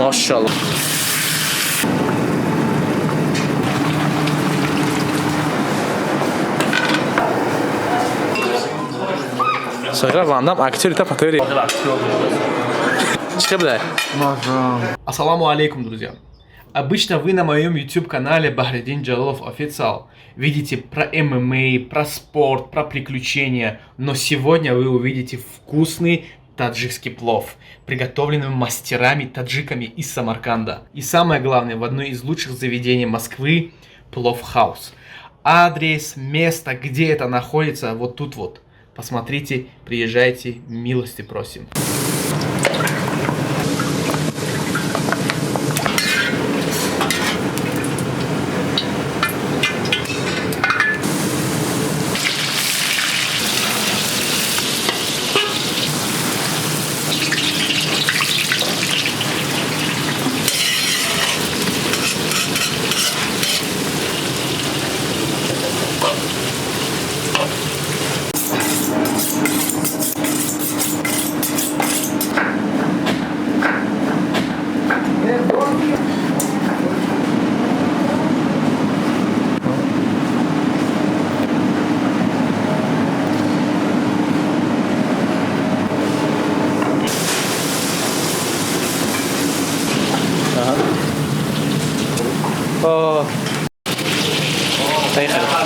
Maşallah. Sonra Van Damme aktör ita потери. Çıkabilir. Ассаламу алейкум, друзья. Обычно вы на моем YouTube канале Бахредин Джалалов Официал видите про ММА, про спорт, про приключения, но сегодня вы увидите вкусный таджикский плов, приготовленный мастерами таджиками из Самарканда. И самое главное, в одной из лучших заведений Москвы – Плов Хаус. Адрес, место, где это находится, вот тут вот. Посмотрите, приезжайте, милости просим. Oh. Thank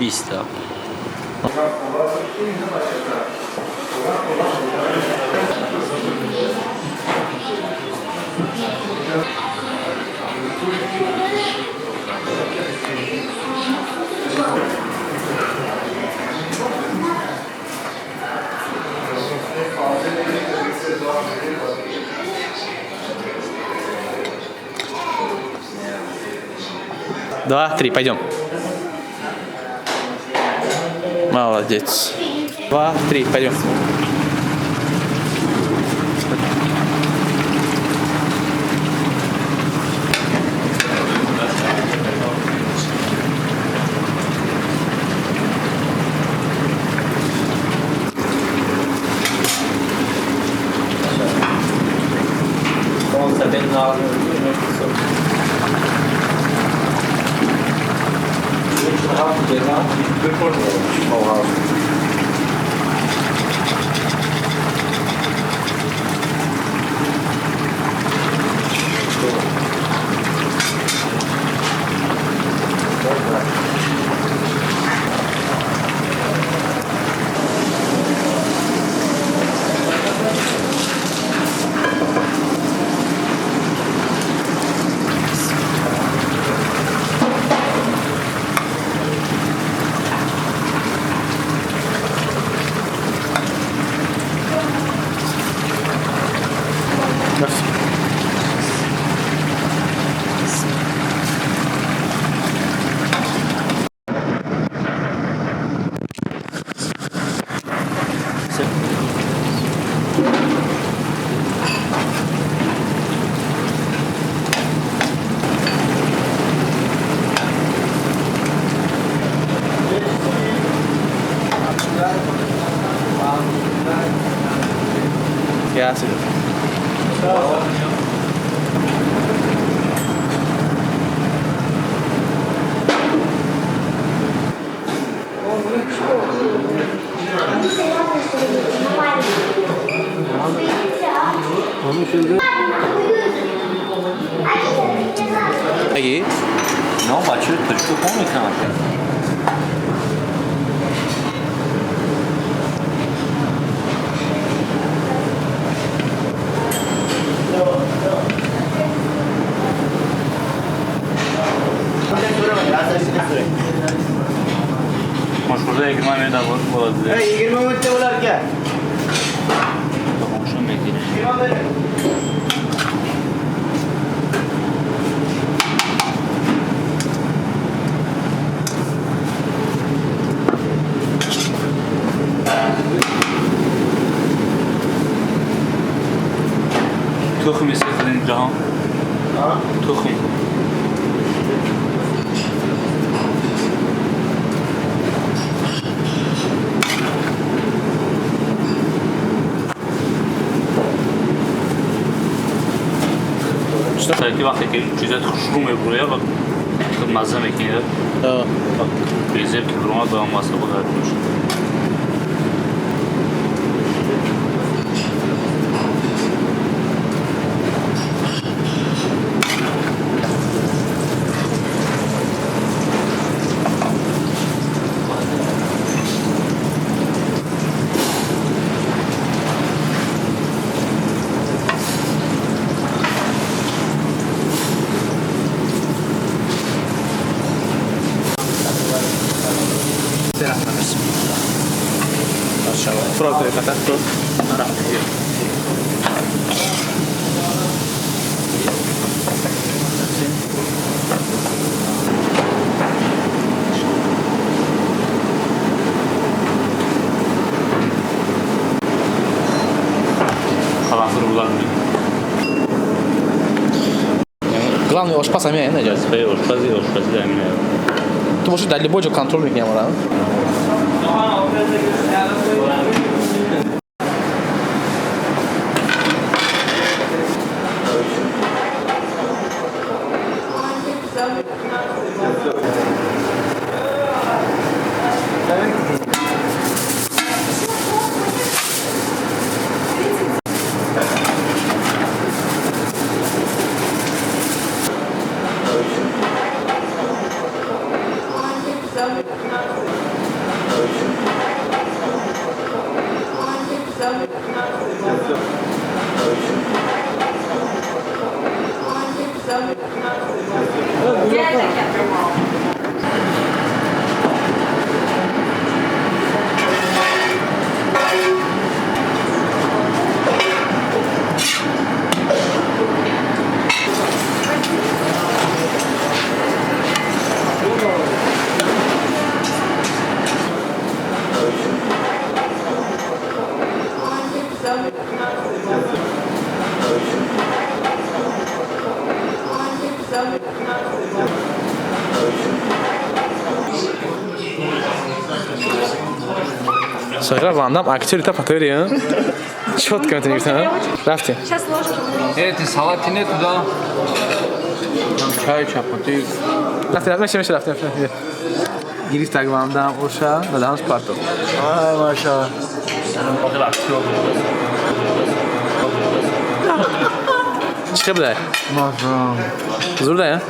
Биста. Два, три, пойдем. Молодец. Два, три, пойдем. Graças. Aqui. Non, bah tu peux prendre le train. Şurada ekmeğe de olabilir. 20 metre olarken. Tamam, şunu bekleyin. Tohum istedin Cahan. Tohum. که وقتی که چیزات شروع می‌کنه و مزه میکنه بیزیم که برام با ماسه بود میشه Pronto, ele tá todo. kalanları bulan Главное, его шпаса меня, не идет. свои ошпази да меня. Ты можешь дать любой контроль к нему, да? Сыграл Ван Дам, актер это повторил. Четко это не знаю. Рафти. Сейчас ложки. эти салаты нету, да? Там чай, чапоты. رفتیم گریف تقوامدم اوشا و دهانش پارتو Ay maşallah. çıkıp da Maşallah. zor da ya